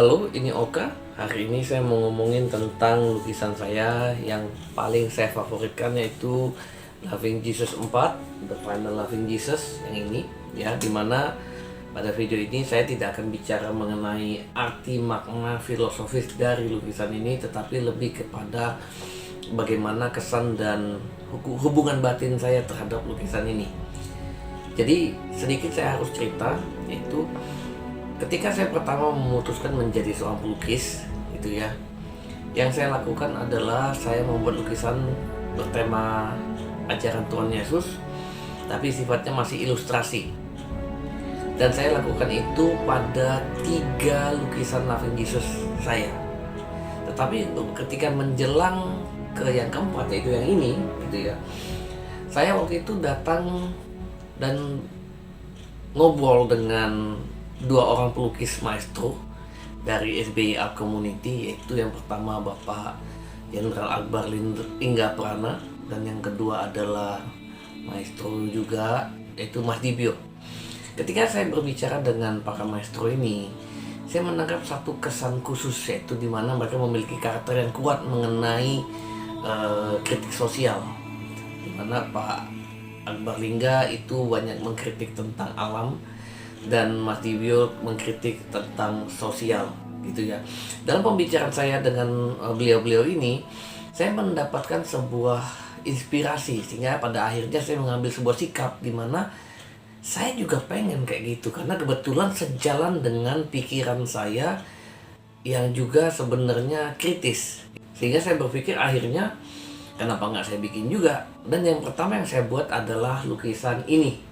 Halo, ini Oka. Hari ini saya mau ngomongin tentang lukisan saya yang paling saya favoritkan, yaitu Loving Jesus 4, The Final Loving Jesus yang ini ya, dimana pada video ini saya tidak akan bicara mengenai arti makna filosofis dari lukisan ini, tetapi lebih kepada bagaimana kesan dan hubungan batin saya terhadap lukisan ini. Jadi sedikit saya harus cerita, yaitu ketika saya pertama memutuskan menjadi seorang pelukis, gitu ya, yang saya lakukan adalah saya membuat lukisan bertema ajaran Tuhan Yesus, tapi sifatnya masih ilustrasi. Dan saya lakukan itu pada 3 lukisan Loving Jesus saya. Tetapi ketika menjelang ke yang keempat, yaitu yang ini, gitu ya, saya waktu itu datang dan ngobrol dengan 2 orang pelukis maestro dari SBY Art Community, yaitu yang pertama Bapak Jenderal Akbar Lingga Prana, dan yang kedua adalah maestro juga, yaitu Mas Dibio. Ketika saya berbicara dengan para maestro ini, saya menangkap satu kesan khusus, yaitu di mana mereka memiliki karakter yang kuat mengenai kritik sosial, di mana Pak Akbar Lingga itu banyak mengkritik tentang alam, dan Mas Dibio mengkritik tentang sosial, gitu ya. Dalam pembicaraan saya dengan beliau-beliau ini, saya mendapatkan sebuah inspirasi, sehingga pada akhirnya saya mengambil sebuah sikap di mana saya juga pengen kayak gitu, karena kebetulan sejalan dengan pikiran saya yang juga sebenarnya kritis, sehingga saya berpikir akhirnya kenapa nggak saya bikin juga. Dan yang pertama yang saya buat adalah lukisan ini.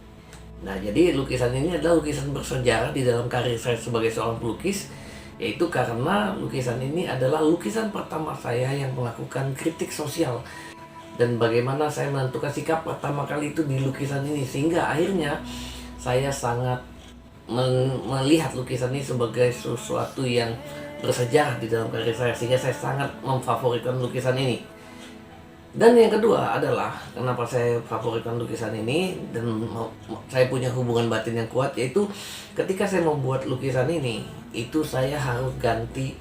Nah, jadi lukisan ini adalah lukisan bersejarah di dalam karir saya sebagai seorang pelukis, yaitu karena lukisan ini adalah lukisan pertama saya yang melakukan kritik sosial, dan bagaimana saya menentukan sikap pertama kali itu di lukisan ini, sehingga akhirnya saya sangat melihat lukisan ini sebagai sesuatu yang bersejarah di dalam karir saya, sehingga saya sangat memfavoritkan lukisan ini. Dan yang kedua adalah kenapa saya favoritkan lukisan ini dan saya punya hubungan batin yang kuat, yaitu ketika saya membuat lukisan ini, itu saya harus ganti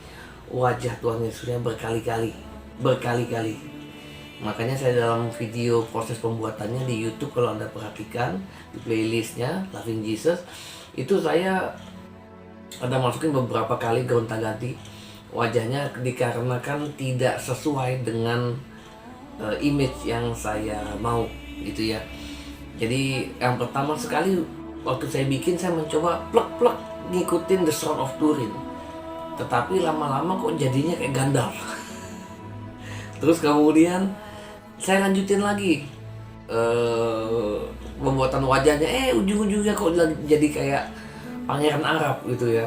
wajah Tuhan Yesusnya berkali-kali. Makanya saya dalam video proses pembuatannya di YouTube, kalau Anda perhatikan di playlistnya Loving Jesus, itu saya ada masukin beberapa kali gonta-ganti wajahnya, dikarenakan tidak sesuai dengan image yang saya mau, gitu ya. Jadi yang pertama sekali waktu saya bikin, saya mencoba plek-plek ngikutin The Sword of Turin, tetapi lama-lama kok jadinya kayak Gandalf. Terus kemudian saya lanjutin lagi pembuatan wajahnya, ujung-ujungnya kok jadi kayak pangeran Arab, gitu ya.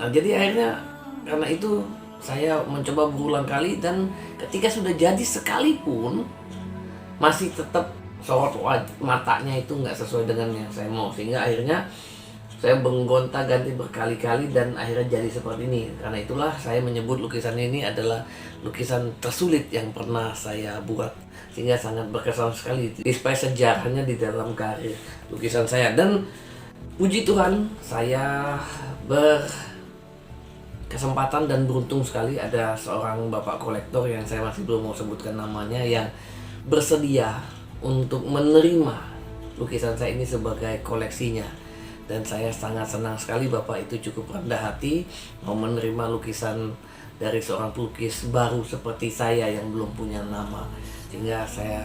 Nah, jadi akhirnya karena itu saya mencoba berulang kali, dan ketika sudah jadi sekalipun masih tetap sorot matanya itu nggak sesuai dengan yang saya mau, sehingga akhirnya saya menggonta-ganti berkali-kali dan akhirnya jadi seperti ini. Karena itulah saya menyebut lukisan ini adalah lukisan tersulit yang pernah saya buat, sehingga sangat berkesan sekali despite sejarahnya di dalam karir lukisan saya. Dan puji Tuhan, saya kesempatan dan beruntung sekali ada seorang bapak kolektor yang saya masih belum mau sebutkan namanya, yang bersedia untuk menerima lukisan saya ini sebagai koleksinya. Dan saya sangat senang sekali bapak itu cukup rendah hati mau menerima lukisan dari seorang pelukis baru seperti saya yang belum punya nama, sehingga saya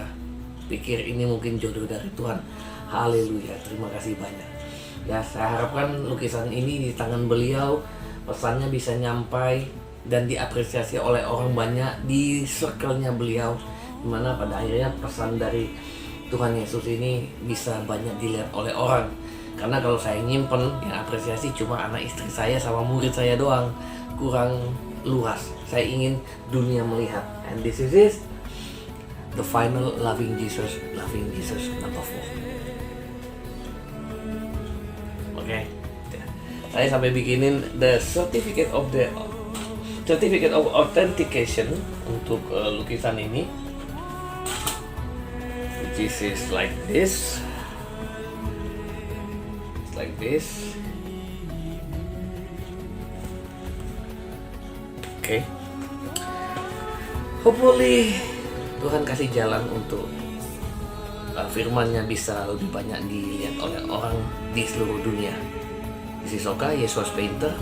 pikir ini mungkin jodoh dari Tuhan. Haleluya, terima kasih banyak ya. Saya harapkan lukisan ini di tangan beliau pesannya bisa nyampai dan diapresiasi oleh orang banyak di circle-nya beliau, dimana pada akhirnya pesan dari Tuhan Yesus ini bisa banyak dilihat oleh orang. Karena kalau saya nyimpen, yang apresiasi cuma anak istri saya sama murid saya doang, kurang luas. Saya ingin dunia melihat. And this is the final Loving Jesus number 4. Oke. Saya sampai bikinin the certificate of authentication untuk lukisan ini, which is like this. It's like this. Oke. Hopefully Tuhan kasih jalan untuk firman-Nya bisa lebih banyak dilihat oleh orang di seluruh dunia. This is Oka, Yesus Painter.